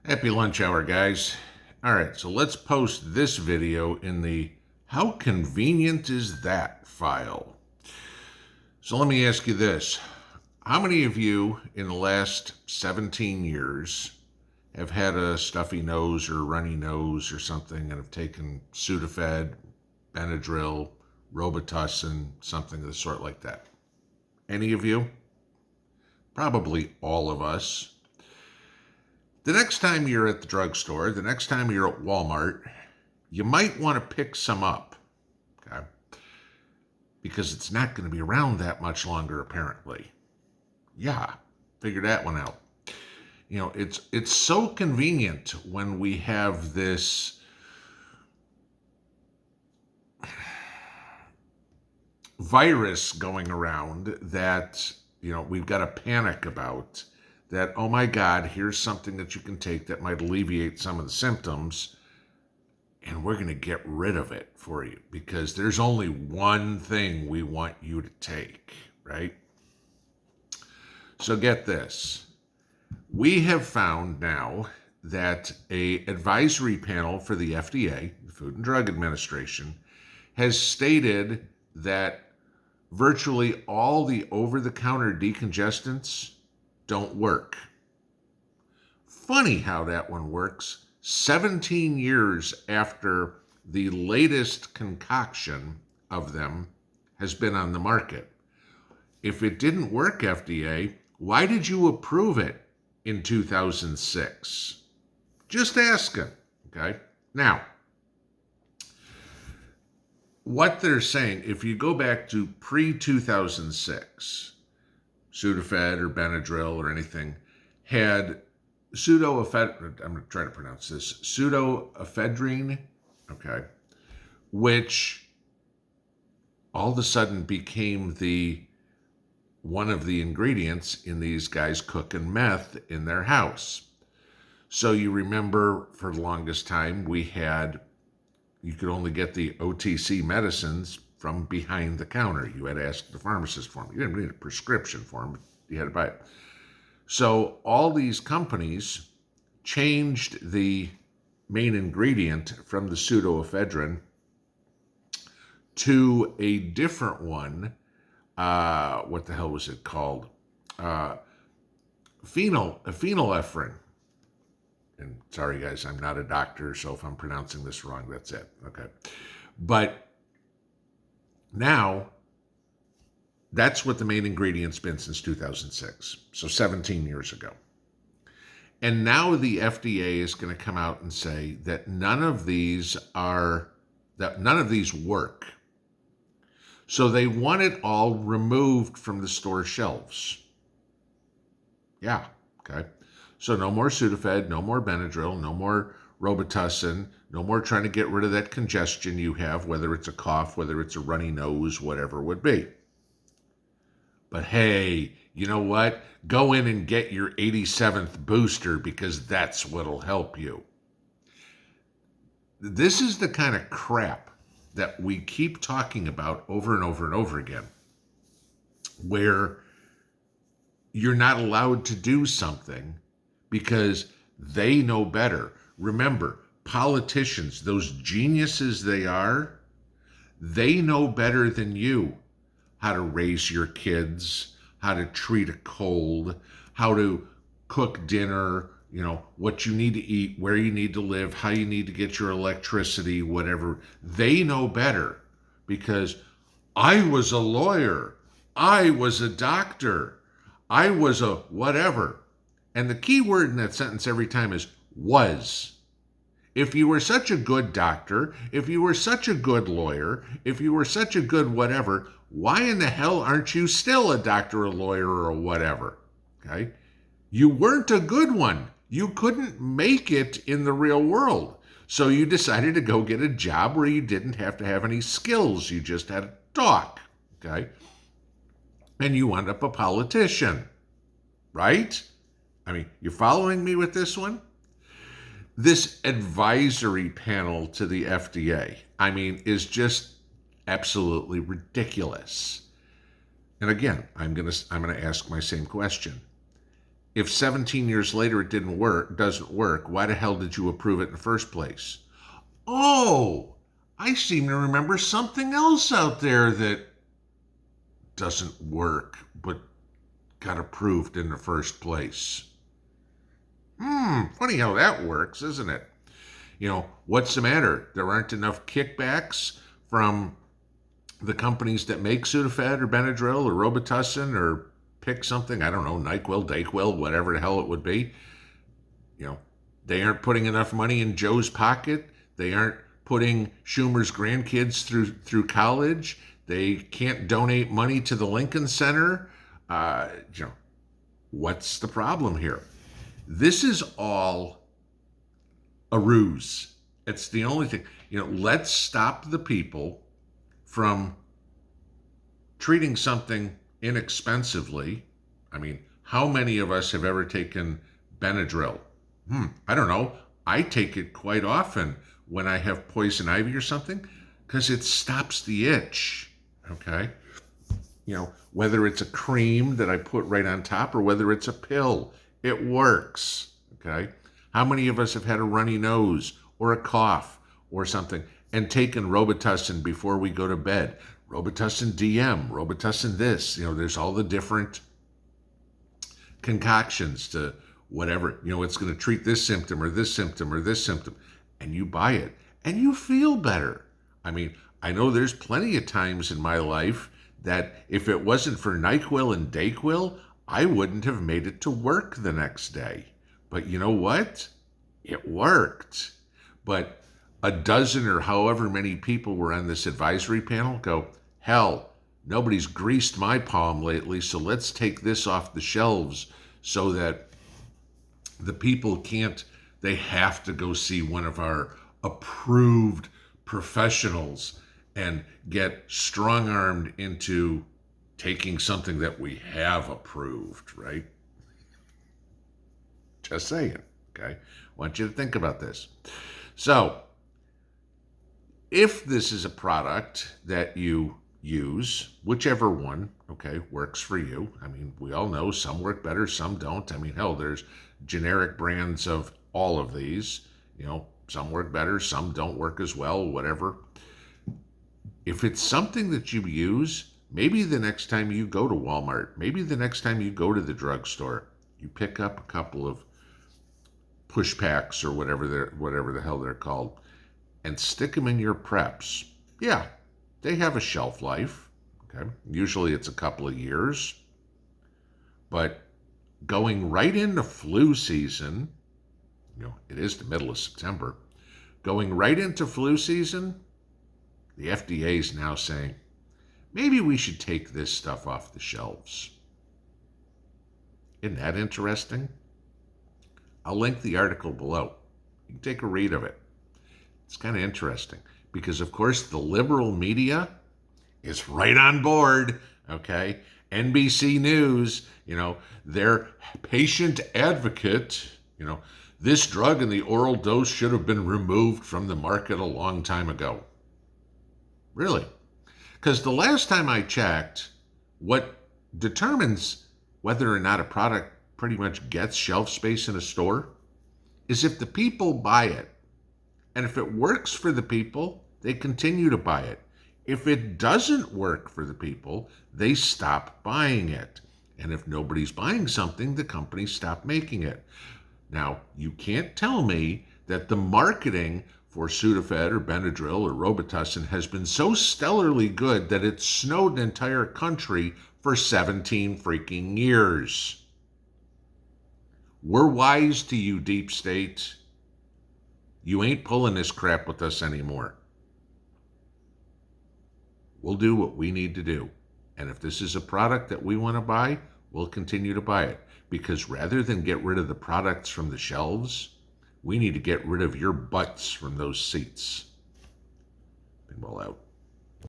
Happy lunch hour, guys. All right, so let's post this video in the "How convenient is that" file. So let me ask you this. How many of you in the last 17 years have had a stuffy nose or runny nose or something and have taken Sudafed, Benadryl, Robitussin, something of the sort like that? Any of you? Probably all of us. The next time you're at the drugstore, the next time you're at Walmart, you might want to pick some up, okay? Because it's not going to be around that much longer, apparently. Yeah, figure that one out. You know, it's so convenient when we have this virus going around that, we've got to panic about. That, oh my God, here's something that you can take that might alleviate some of the symptoms, and we're going to get rid of it for you because there's only one thing we want you to take, right? So get this. We have found now that an advisory panel for the FDA, the Food and Drug Administration, has stated that virtually all the over-the-counter decongestants don't work. Funny how that one works. 17 years after the latest concoction of them has been on the market. If it didn't work, FDA, why did you approve it in 2006? Just asking, okay? Now, what they're saying, if you go back to pre-2006, Sudafed or Benadryl or anything, had pseudoephedrine, I'm going to try to pronounce this, pseudoephedrine, okay, which all of a sudden became one of the ingredients in these guys cooking meth in their house. So you remember for the longest time you could only get the OTC medicines from behind the counter. You had to ask the pharmacist for them. You didn't need a prescription for them, but you had to buy it. So all these companies changed the main ingredient from the pseudoephedrine to a different one. What the hell was it called? Phenylephrine. And sorry, guys, I'm not a doctor, so if I'm pronouncing this wrong, that's it. Okay. But now, that's what the main ingredient's been since 2006, so 17 years ago. And now the FDA is going to come out and say that none of these work. So they want it all removed from the store shelves. Yeah, okay. So no more Sudafed, no more Benadryl, no more Robitussin, no more trying to get rid of that congestion you have, whether it's a cough, whether it's a runny nose, whatever it would be. But hey, you know what? Go in and get your 87th booster because that's what'll help you. This is the kind of crap that we keep talking about over and over and over again, where you're not allowed to do something because they know better. Remember, politicians, those geniuses they are, they know better than you how to raise your kids, how to treat a cold, how to cook dinner, what you need to eat, where you need to live, how you need to get your electricity, whatever. They know better because I was a lawyer, I was a doctor, I was a whatever. And the key word in that sentence every time is was. If you were such a good doctor, if you were such a good lawyer, if you were such a good whatever, why in the hell aren't you still a doctor, a lawyer, or a whatever? Okay? You weren't a good one. You couldn't make it in the real world. So you decided to go get a job where you didn't have to have any skills. You just had to talk. Okay? And you wound up a politician. Right? I mean, you following me with this one? This advisory panel to the FDA, is just absolutely ridiculous. And again, I'm gonna ask my same question. if 17 years later it doesn't work, why the hell did you approve it in the first place? Oh, I seem to remember something else out there that doesn't work, but got approved in the first place. Funny how that works, isn't it? What's the matter? There aren't enough kickbacks from the companies that make Sudafed or Benadryl or Robitussin or pick something, I don't know, NyQuil, Dayquil, whatever the hell it would be. They aren't putting enough money in Joe's pocket. They aren't putting Schumer's grandkids through college. They can't donate money to the Lincoln Center. What's the problem here? This is all a ruse. It's the only thing. Let's stop the people from treating something inexpensively. I mean, how many of us have ever taken Benadryl? I don't know. I take it quite often when I have poison ivy or something because it stops the itch. Okay? Whether it's a cream that I put right on top or whether it's a pill, it works. Okay? How many of us have had a runny nose or a cough or something and taken Robitussin before we go to bed? Robitussin DM, Robitussin this. There's all the different concoctions to whatever. It's going to treat this symptom or this symptom or this symptom. And you buy it and you feel better. I mean, I know there's plenty of times in my life that if it wasn't for NyQuil and Dayquil, I wouldn't have made it to work the next day. But you know what? It worked. But a dozen or however many people were on this advisory panel go, hell, nobody's greased my palm lately, so let's take this off the shelves so that the people they have to go see one of our approved professionals and get strong-armed into taking something that we have approved, right? Just saying, okay? I want you to think about this. So, if this is a product that you use, whichever one, okay, works for you. I mean, we all know some work better, some don't. I mean, hell, there's generic brands of all of these. Some work better, some don't work as well, whatever. If it's something that you use, maybe the next time you go to Walmart, maybe the next time you go to the drugstore, you pick up a couple of push packs or whatever the hell they're called, and stick them in your preps. Yeah, they have a shelf life. Okay, usually it's a couple of years, but going right into flu season, it is the middle of September. Going right into flu season, the FDA is now saying, maybe we should take this stuff off the shelves. Isn't that interesting? I'll link the article below. You can take a read of it. It's kind of interesting because, of course, the liberal media is right on board, okay? NBC News, their patient advocate, this drug in the oral dose should have been removed from the market a long time ago. Really? Because the last time I checked, what determines whether or not a product pretty much gets shelf space in a store is if the people buy it. And if it works for the people, they continue to buy it. If it doesn't work for the people, they stop buying it. And if nobody's buying something, the companies stop making it. Now, you can't tell me that the marketing for Sudafed or Benadryl or Robitussin has been so stellarly good that it snowed an entire country for 17 freaking years. We're wise to you, deep state. You ain't pulling this crap with us anymore. We'll do what we need to do. And if this is a product that we want to buy, we'll continue to buy it. Because rather than get rid of the products from the shelves, we need to get rid of your butts from those seats. Pinball out.